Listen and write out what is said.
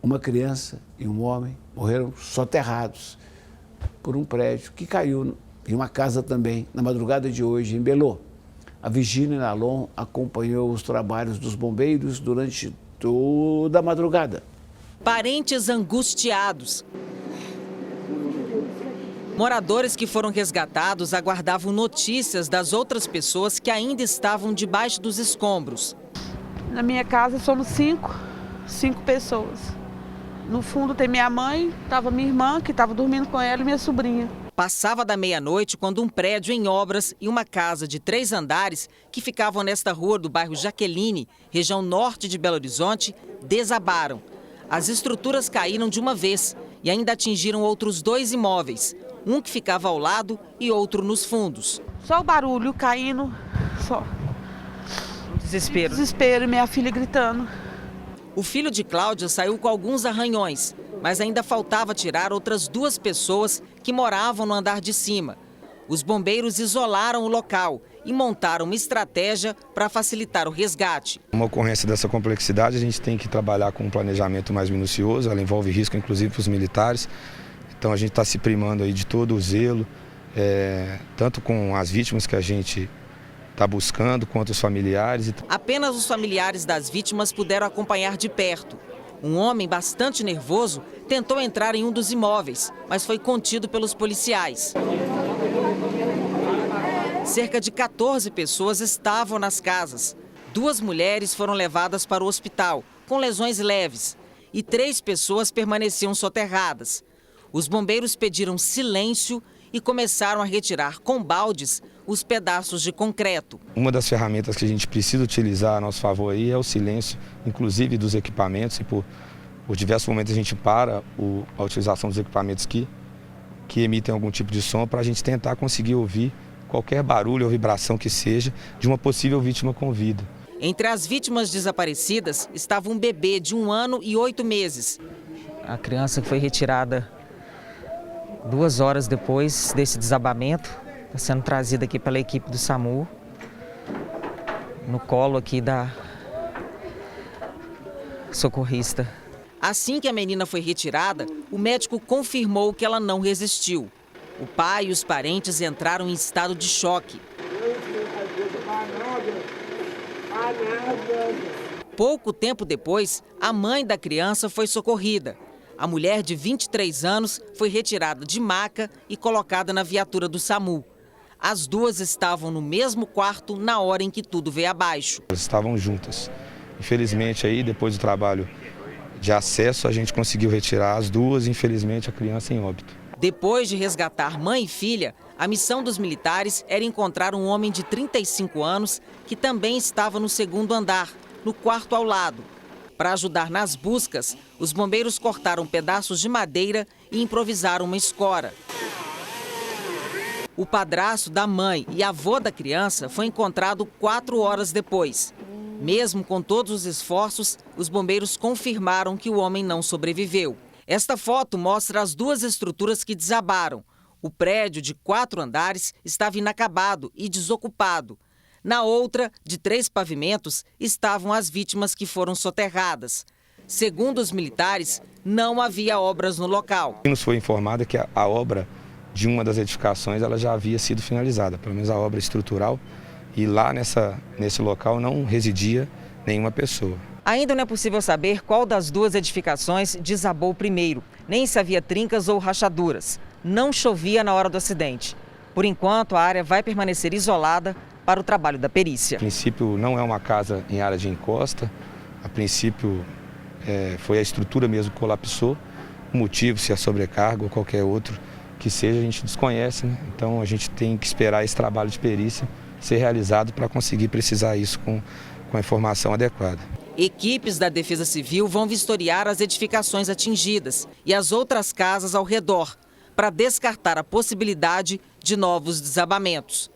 Uma criança e um homem morreram soterrados por um prédio que caiu em uma casa também, na madrugada de hoje, em Belô. A Virgínia Nalon acompanhou os trabalhos dos bombeiros durante toda a madrugada. Parentes angustiados. Moradores que foram resgatados aguardavam notícias das outras pessoas que ainda estavam debaixo dos escombros. Na minha casa somos cinco pessoas. No fundo tem minha mãe, estava minha irmã, que estava dormindo com ela, e minha sobrinha. Passava da meia-noite quando um prédio em obras e uma casa de 3 andares que ficavam nesta rua do bairro Jaqueline, região norte de Belo Horizonte, desabaram. As estruturas caíram de uma vez e ainda atingiram outros 2 imóveis, um que ficava ao lado e outro nos fundos. Só o barulho caindo, só. Desespero. Desespero, e minha filha gritando. O filho de Cláudia saiu com alguns arranhões, mas ainda faltava tirar outras 2 pessoas que moravam no andar de cima. Os bombeiros isolaram o local e montaram uma estratégia para facilitar o resgate. Uma ocorrência dessa complexidade, a gente tem que trabalhar com um planejamento mais minucioso, ela envolve risco inclusive para os militares. Então a gente está se primando aí de todo o zelo, tanto com as vítimas que a gente está buscando, quanto os familiares. Apenas os familiares das vítimas puderam acompanhar de perto. Um homem bastante nervoso tentou entrar em um dos imóveis, mas foi contido pelos policiais. Cerca de 14 pessoas estavam nas casas. 2 mulheres foram levadas para o hospital, com lesões leves, e 3 pessoas permaneciam soterradas. Os bombeiros pediram silêncio e começaram a retirar com baldes os pedaços de concreto. Uma das ferramentas que a gente precisa utilizar a nosso favor aí é o silêncio, inclusive dos equipamentos, e por diversos momentos a gente para a utilização dos equipamentos que emitem algum tipo de som para a gente tentar conseguir ouvir qualquer barulho ou vibração que seja de uma possível vítima com vida. Entre as vítimas desaparecidas estava um bebê de 1 ano e 8 meses. A criança que foi retirada 2 horas depois desse desabamento, está sendo trazida aqui pela equipe do SAMU, no colo aqui da socorrista. Assim que a menina foi retirada, o médico confirmou que ela não resistiu. O pai e os parentes entraram em estado de choque. Pouco tempo depois, a mãe da criança foi socorrida. A mulher de 23 anos foi retirada de maca e colocada na viatura do SAMU. As 2 estavam no mesmo quarto na hora em que tudo veio abaixo. Elas estavam juntas. Infelizmente, aí, depois do trabalho de acesso, a gente conseguiu retirar as 2, infelizmente, a criança em óbito. Depois de resgatar mãe e filha, a missão dos militares era encontrar um homem de 35 anos que também estava no 2º andar, no quarto ao lado. Para ajudar nas buscas, os bombeiros cortaram pedaços de madeira e improvisaram uma escora. O padrasto da mãe e avô da criança foi encontrado 4 horas depois. Mesmo com todos os esforços, os bombeiros confirmaram que o homem não sobreviveu. Esta foto mostra as 2 estruturas que desabaram. O prédio de 4 andares estava inacabado e desocupado. Na outra, de 3 pavimentos, estavam as vítimas que foram soterradas. Segundo os militares, não havia obras no local. Nos foi informado que a obra de uma das edificações ela já havia sido finalizada, pelo menos a obra estrutural, e lá nesse local não residia nenhuma pessoa. Ainda não é possível saber qual das 2 edificações desabou primeiro, nem se havia trincas ou rachaduras. Não chovia na hora do acidente. Por enquanto, a área vai permanecer isolada para o trabalho da perícia. A princípio, não é uma casa em área de encosta. A princípio, foi a estrutura mesmo que colapsou. O motivo, se é sobrecarga ou qualquer outro que seja, a gente desconhece, né? Então, a gente tem que esperar esse trabalho de perícia ser realizado para conseguir precisar isso com a informação adequada. Equipes da Defesa Civil vão vistoriar as edificações atingidas e as outras casas ao redor, para descartar a possibilidade de novos desabamentos.